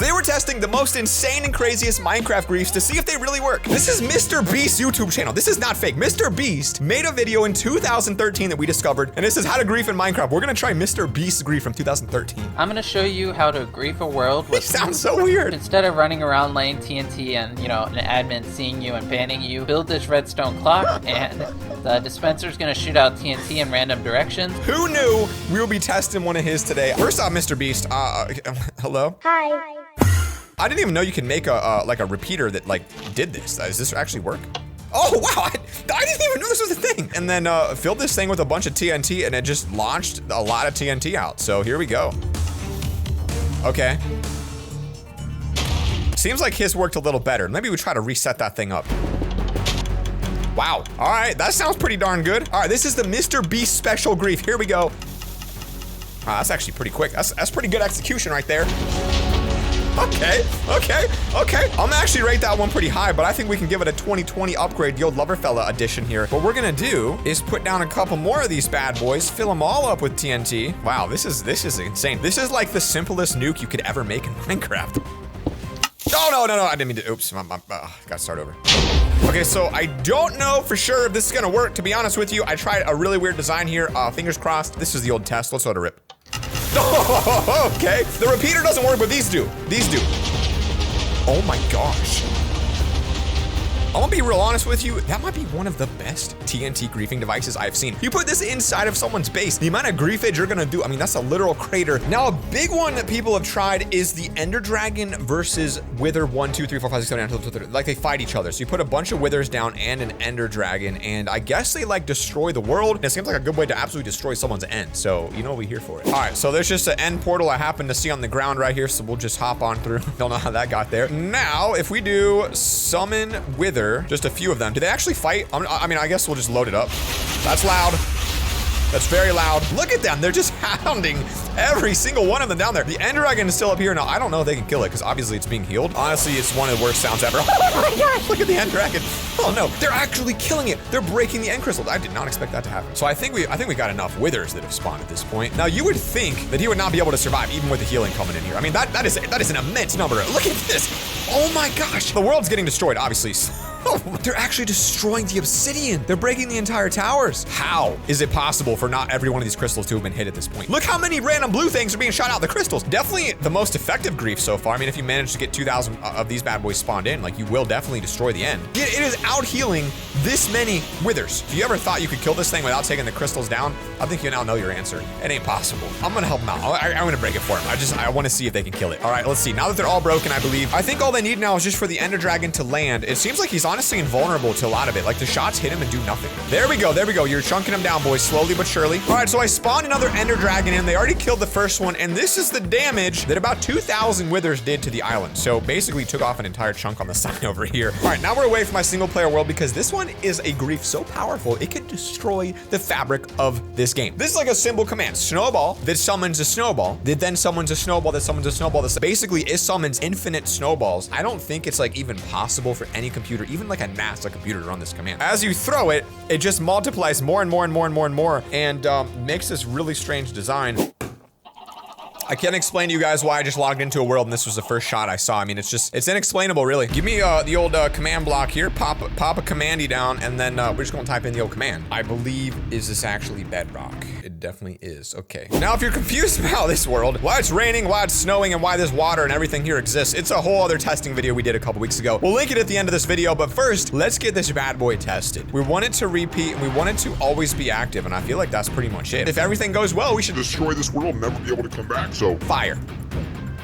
They were testing the most insane and craziest Minecraft griefs to see if they really work. This is Mr. Beast's YouTube channel. This is not fake. Mr. Beast made a video in 2013 that we discovered, and this is how to grief in Minecraft. We're gonna try Mr. Beast's grief from 2013. I'm gonna show you how to grief a world with— It sounds so weird. Instead of running around laying TNT and, you know, an admin seeing you and banning you, build this redstone clock, and the dispenser's gonna shoot out TNT in random directions. Who knew we would be testing one of his today? First off, Mr. Beast, hello? Hi. I didn't even know you could make a like a repeater that like did this. Does this actually work? Oh wow, I didn't even know this was a thing. And then filled this thing with a bunch of TNT and it just launched a lot of TNT out. So here we go. Okay. Seems like his worked a little better. Maybe we try to reset that thing up. Wow, all right, that sounds pretty darn good. All right, this is the Mr. Beast special grief. Here we go. Wow, that's actually pretty quick. That's pretty good execution right there. Okay. I'm gonna actually rate that one pretty high, but I think we can give it a 2020 upgrade, the old LoverFella edition here. What we're gonna do is put down a couple more of these bad boys, fill them all up with TNT. Wow, this is insane. This is like the simplest nuke you could ever make in Minecraft. Oh, no, I didn't mean to, oops, gotta start over. Okay, so I don't know for sure if this is gonna work, to be honest with you. I tried a really weird design here, fingers crossed. This is the old test, let's let it rip. Oh, okay. The repeater doesn't work, but these do. These do. Oh my gosh. I'm gonna be real honest with you, that might be one of the best TNT griefing devices I've seen. You put this inside of someone's base, the amount of griefage you're gonna do, I mean, that's a literal crater. Now, a big one that people have tried is the Ender Dragon versus Wither 1, 2, 3, 4, 5, 6, 7, 8, 9, 10, 11, 12, 13. Like they fight each other. So you put a bunch of Withers down and an Ender Dragon, and I guess they like destroy the world. And it seems like a good way to absolutely destroy someone's end. So you know we're here for it. All right, so there's just an end portal I happen to see on the ground right here, so we'll just hop on through. Don't know how that got there. Now, if we do summon Wither, just a few of them. Do they actually fight? I mean, I guess we'll just load it up. That's loud. That's very loud. Look at them. They're just hounding every single one of them down there. The Ender Dragon is still up here. Now, I don't know if they can kill it because obviously it's being healed. Honestly, it's one of the worst sounds ever. Oh my gosh, look at the Ender Dragon. Oh no, they're actually killing it. They're breaking the end crystal. I did not expect that to happen. So I think we got enough Withers that have spawned at this point. Now, you would think that he would not be able to survive even with the healing coming in here. I mean, that is an immense number. Look at this. Oh my gosh. The world's getting destroyed, obviously. Oh, they're actually destroying the obsidian. They're breaking the entire towers. How is it possible for not every one of these crystals to have been hit at this point? Look how many random blue things are being shot out the crystals. Definitely the most effective grief so far. I mean, if you manage to get 2,000 of these bad boys spawned in, like you will definitely destroy the end. It is out healing this many Withers. If you ever thought you could kill this thing without taking the crystals down, I think you now know your answer. It ain't possible. I'm gonna help them out. I'm gonna break it for them. I wanna see if they can kill it. All right, let's see. Now that they're all broken, I believe, I think all they need now is just for the Ender Dragon to land. It seems like he's honestly invulnerable to a lot of it. Like the shots hit him and do nothing. There we go. You're chunking him down, boys, slowly but surely. All right, so I spawned another Ender Dragon in. They already killed the first one, and this is the damage that about 2,000 Withers did to the island. So basically took off an entire chunk on the side over here. All right, now we're away from my single player world because this one is a grief so powerful, it could destroy the fabric of this game. This is like a simple command. Snowball that summons a snowball, that then summons a snowball, that summons a snowball. That basically it summons infinite snowballs. I don't think it's like even possible for any computer, even like a NASA computer, to run this command. As you throw it, it just multiplies more and more and more and more and more, and makes this really strange design. I can't explain to you guys why I just logged into a world and this was the first shot I saw. I mean, it's inexplainable, really. Give me the old command block here, pop a commandy down, and then we're just gonna type in the old command. I believe, is this actually bedrock? It definitely is, okay. Now, if you're confused about this world, why it's raining, why it's snowing, and why there's water and everything here exists, it's a whole other testing video we did a couple weeks ago. We'll link it at the end of this video, but first, let's get this bad boy tested. We want it to repeat, and we want it to always be active, and I feel like that's pretty much it. If everything goes well, we should destroy this world and never be able to come back, so fire.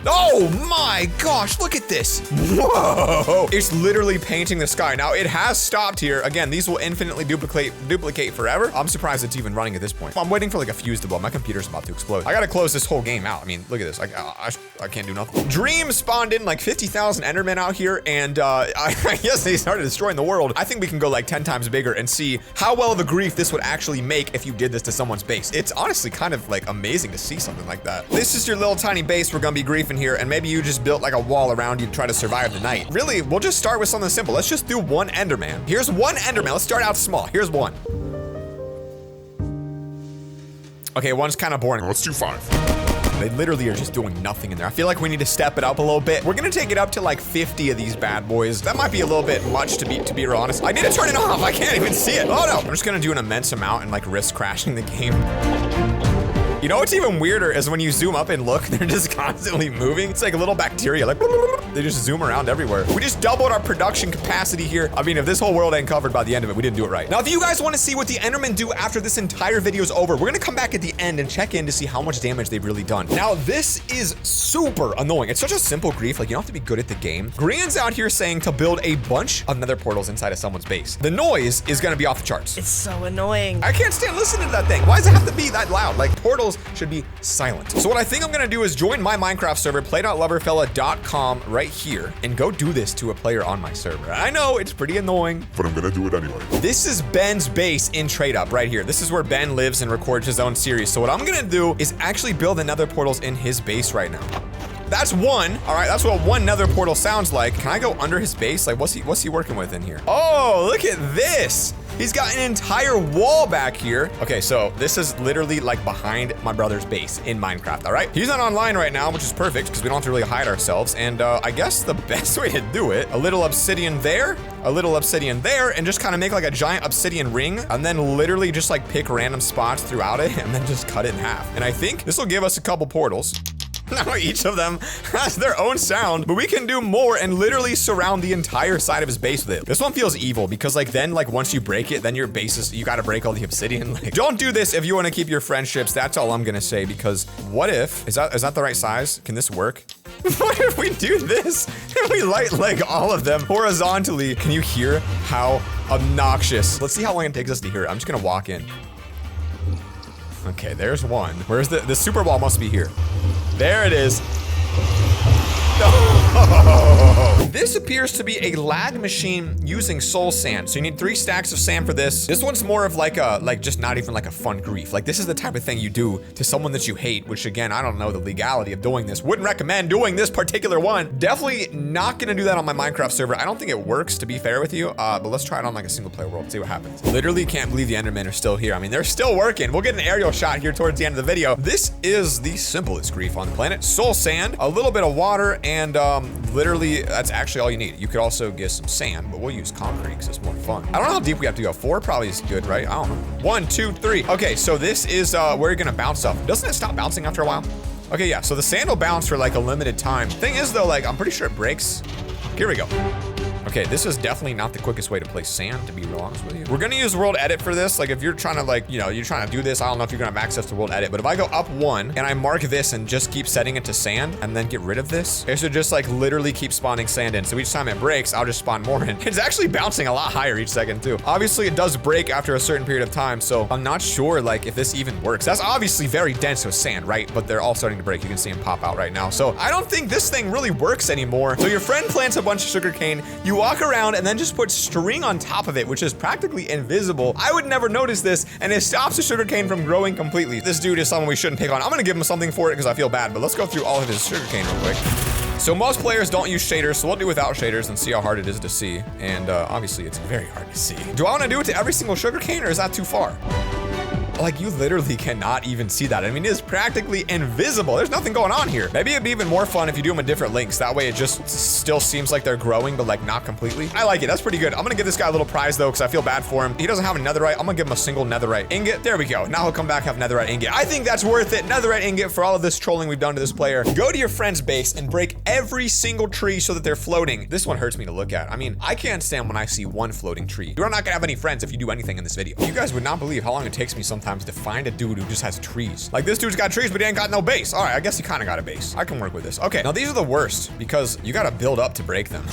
Oh my gosh, look at this. Whoa, it's literally painting the sky. Now it has stopped here. Again, these will infinitely duplicate forever. I'm surprised it's even running at this point. I'm waiting for like a fuse to blow. My computer's about to explode. I gotta close this whole game out. I mean, look at this. I can't do nothing. Dream spawned in like 50,000 Endermen out here, and I guess they started destroying the world. I think we can go like 10 times bigger and see how well of a grief this would actually make if you did this to someone's base. It's honestly kind of like amazing to see something like that. This is your little tiny base we're gonna be griefing here, and maybe you just built like a wall around you to try to survive the night. Really, we'll just start with something simple. Let's just do one Enderman. Here's one Enderman. Let's start out small. Here's one. Okay, one's kind of boring. let's do 5. They literally are just doing nothing in there. I feel like we need to step it up a little bit. We're gonna take it up to like 50 of these bad boys. That might be a little bit much to be real honest. I need to turn it off. I can't even see it. Oh no. I'm just gonna do an immense amount and like risk crashing the game. You know what's even weirder is when you zoom up and look, they're just constantly moving. It's like a little bacteria, like they just zoom around everywhere. We just doubled our production capacity here. I mean, if this whole world ain't covered by the end of it, we didn't do it right. Now, if you guys want to see what the Endermen do after this entire video is over, we're gonna come back at the end and check in to see how much damage they've really done. Now, this is super annoying. It's such a simple grief. Like, you don't have to be good at the game. Grian's out here saying to build a bunch of nether portals inside of someone's base. The noise is gonna be off the charts. It's so annoying. I can't stand listening to that thing. Why does it have to be that loud? Like, portals should be silent. So what I think I'm gonna do is join my Minecraft server, play.loverfella.com right here, and go do this to a player on my server. I know it's pretty annoying, but I'm gonna do it anyway. This is Ben's base in Trade Up right here. This is where Ben lives and records his own series. So what I'm gonna do is actually build the nether portals in his base right now. That's one. All right, that's what one nether portal sounds like. Can I go under his base? Like, what's he working with in here? Oh, look at this. He's got an entire wall back here. Okay, so this is literally like behind my brother's base in Minecraft, all right? He's not online right now, which is perfect because we don't have to really hide ourselves. And I guess the best way to do it, a little obsidian there, a little obsidian there, and just kind of make like a giant obsidian ring, and then literally just like pick random spots throughout it and then just cut it in half. And I think this will give us a couple portals. Now each of them has their own sound, but we can do more and literally surround the entire side of his base with it. This one feels evil because like then like once you break it, then your base is, you gotta break all the obsidian. Like, don't do this if you wanna keep your friendships. That's all I'm gonna say, because what if, is that the right size? Can this work? What if we do this and we light like all of them horizontally? Can you hear how obnoxious? Let's see how long it takes us to hear it. I'm just gonna walk in. Okay, there's one. Where's the super wall? Must be here. There it is. Oh. This appears to be a lag machine using soul sand. So you need 3 stacks of sand for this. This one's more of like a, just not even like a fun grief. Like, this is the type of thing you do to someone that you hate, which again, I don't know the legality of doing this. Wouldn't recommend doing this particular one. Definitely not gonna do that on my Minecraft server. I don't think it works, to be fair with you. But let's try it on like a single player world, see what happens. Literally can't believe the Endermen are still here. I mean, they're still working. We'll get an aerial shot here towards the end of the video. This is the simplest grief on the planet. Soul sand, a little bit of water, and literally that's actually all you need. You could also get some sand, but we'll use concrete because it's more fun. I don't know how deep we have to go. 4 probably is good, right? I don't know. 1, 2, 3. Okay, so this is where you're gonna bounce stuff. Doesn't it stop bouncing after a while? Okay, yeah, so the sand will bounce for like a limited time. Thing is though, like, I'm pretty sure it breaks. Here we go. Okay, this is definitely not the quickest way to place sand, to be real honest with you. We're gonna use world edit for this. Like, if you're trying to like, you know, you're trying to do this, I don't know if you're gonna have access to world edit, but if I go up 1 and I mark this and just keep setting it to sand and then get rid of this, it should just like literally keep spawning sand in. So each time it breaks, I'll just spawn more in. It's actually bouncing a lot higher each second too. Obviously it does break after a certain period of time, so I'm not sure like if this even works. That's obviously very dense with sand, right? But they're all starting to break. You can see them pop out right now. So I don't think this thing really works anymore. So your friend plants a bunch of sugarcane, you walk around and then just put string on top of it, which is practically invisible. I would never notice this, and it stops the sugarcane from growing completely. This dude is someone we shouldn't pick on. I'm gonna give him something for it because I feel bad, but let's go through all of his sugarcane real quick. So most players don't use shaders, so we'll do without shaders and see how hard it is to see. And obviously it's very hard to see. Do I wanna do it to every single sugarcane, or is that too far? Like, you literally cannot even see that. I mean, it is practically invisible. There's nothing going on here. Maybe it'd be even more fun if you do them at different lengths. That way it just still seems like they're growing, but like not completely. I like it. That's pretty good. I'm gonna give this guy a little prize though, because I feel bad for him. He doesn't have a netherite. I'm gonna give him a single netherite ingot. There we go. Now he'll come back and have netherite ingot. I think that's worth it. Netherite ingot for all of this trolling we've done to this player. Go to your friend's base and break every single tree so that they're floating. This one hurts me to look at. I mean, I can't stand when I see one floating tree. You're not gonna have any friends if you do anything in this video. You guys would not believe how long it takes me sometimes to find a dude who just has trees. Like, this dude's got trees, but he ain't got no base. All right, I guess he kind of got a base. I can work with this. Okay, now these are the worst because you got to build up to break them.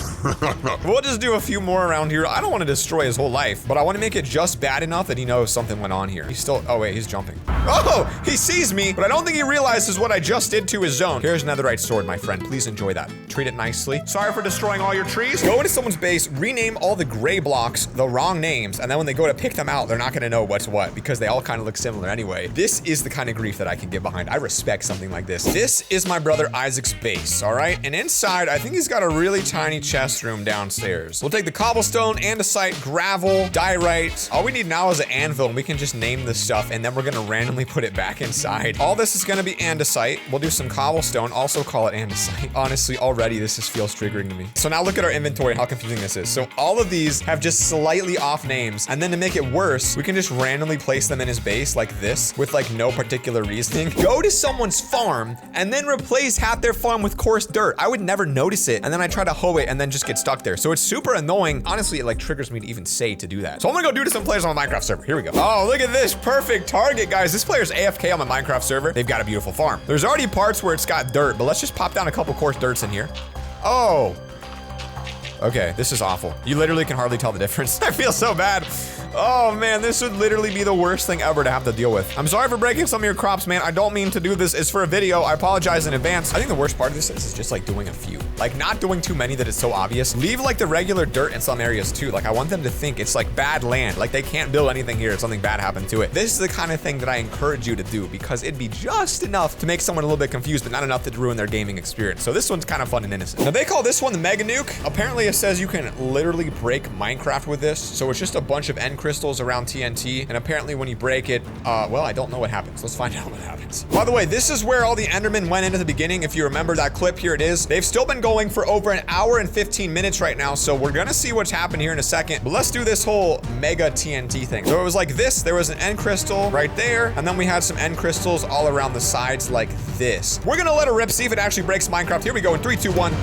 We'll just do a few more around here. I don't want to destroy his whole life, but I want to make it just bad enough that he knows something went on here. He's still, oh wait, he's jumping. Oh, he sees me, but I don't think he realizes what I just did to his zone. Here's netherite sword, my friend. Please enjoy that. Treat it nicely. Sorry for destroying all your trees. Go into someone's base, rename all the gray blocks the wrong names, and then when they go to pick them out, they're not going to know what's what because they all kind of kind of look similar anyway. This is the kind of grief that I can get behind. I respect something like this. This is my brother Isaac's base, all right? And inside, I think he's got a really tiny chest room downstairs. We'll take the cobblestone, andesite, gravel, diorite. All we need now is an anvil, and we can just name this stuff, and then we're gonna randomly put it back inside. All this is gonna be andesite. We'll do some cobblestone, also call it andesite. Honestly, already this just feels triggering to me. So now look at our inventory and how confusing this is. So all of these have just slightly off names, and then to make it worse, we can just randomly place them in his base like this with like no particular reasoning. Go to someone's farm and then replace half their farm with coarse dirt. I would never notice it, and then I try to hoe it and then just get stuck there. So it's super annoying. Honestly, it like triggers me to even say to do that. So I'm gonna go do to some players on my Minecraft server. Here we go. Oh, look at this perfect target, guys. This player's AFK on my Minecraft server. They've got a beautiful farm. There's already parts where it's got dirt, but let's just pop down a couple coarse dirts in here. Oh. Okay, this is awful. You literally can hardly tell the difference. I feel so bad. Oh man, this would literally be the worst thing ever to have to deal with. I'm sorry for breaking some of your crops, man. I don't mean to do this. It's for a video. I apologize in advance. I think the worst part of this is just like doing a few. Like not doing too many that it's so obvious. Leave like the regular dirt in some areas too. Like I want them to think it's like bad land. Like they can't build anything here if something bad happened to it. This is the kind of thing that I encourage you to do because it'd be just enough to make someone a little bit confused, but not enough to ruin their gaming experience. So this one's kind of fun and innocent. Now they call this one the Mega Nuke. Apparently it says you can literally break Minecraft with this. So it's just a bunch of end crystals around TNT, and apparently when you break it, well, I don't know what happens. Let's find out what happens. By the way, this is where all the Endermen went into the beginning. If you remember that clip, here it is. They've still been going for over an hour and 15 minutes right now, so we're gonna see what's happened here in a second. But let's do this whole mega TNT thing. So it was like this. There was an end crystal right there, and then we had some end crystals all around the sides like this. We're gonna let it rip, see if it actually breaks Minecraft. Here we go in 3, 2, 1.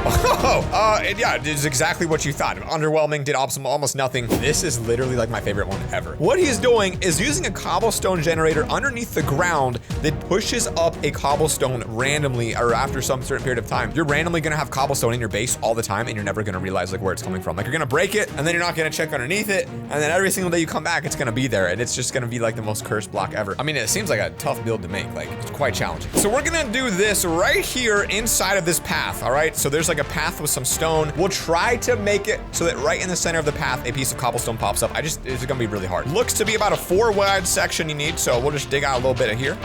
Oh, yeah, it's exactly what you thought. Underwhelming, did almost nothing. This is literally like my favorite one ever. What he's doing is using a cobblestone generator underneath the ground that pushes up a cobblestone randomly or after some certain period of time. You're randomly gonna have cobblestone in your base all the time and you're never gonna realize like where it's coming from. Like you're gonna break it and then you're not gonna check underneath it. And then every single day you come back, it's gonna be there and it's just gonna be like the most cursed block ever. I mean, it seems like a tough build to make. Like it's quite challenging. So we're gonna do this right here inside of this path, all right? So there's like a path with some stone. We'll try to make it so that right in the center of the path, a piece of cobblestone pops up. It's gonna be really hard. Looks to be about a 4 wide section you need, so we'll just dig out a little bit of here.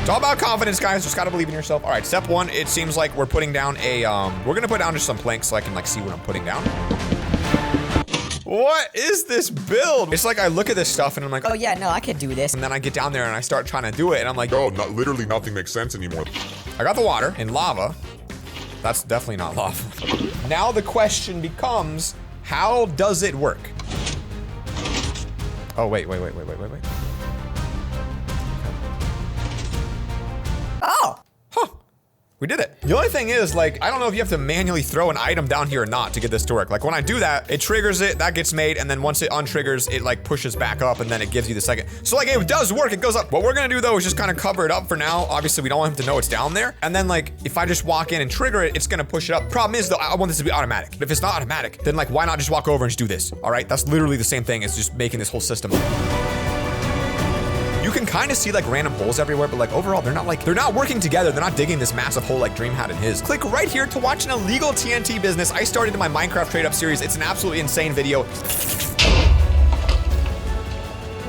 It's all about confidence, guys. Just gotta believe in yourself. All right, step 1, it seems like we're putting down a, we're gonna put down just some planks so I can like see what I'm putting down. What is this build? It's like I look at this stuff and I'm like, Oh yeah, no, I could do this. and then I get down there and I start trying to do it and I'm like, Oh, literally nothing makes sense anymore. I got the water and lava. That's definitely not lava. Now the question becomes, how does it work? Oh, wait. Oh! Huh. We did it. The only thing is, like, I don't know if you have to manually throw an item down here or not to get this to work. Like, when I do that, it triggers it, that gets made, and then once it untriggers, it, like, pushes back up, and then it gives you the second. So, like, it does work, it goes up. What we're gonna do, though, is just kind of cover it up for now. Obviously, we don't want him to know it's down there. And then, like, if I just walk in and trigger it, it's gonna push it up. Problem is, though, I want this to be automatic. But if it's not automatic, then, like, why not just walk over and just do this? All right? That's literally the same thing as just making this whole system. You can kind of see like random holes everywhere, but like overall, they're not working together. They're not digging this massive hole like Dream had in his. Click right here to watch an illegal TNT business I started in my Minecraft trade up series. It's an absolutely insane video.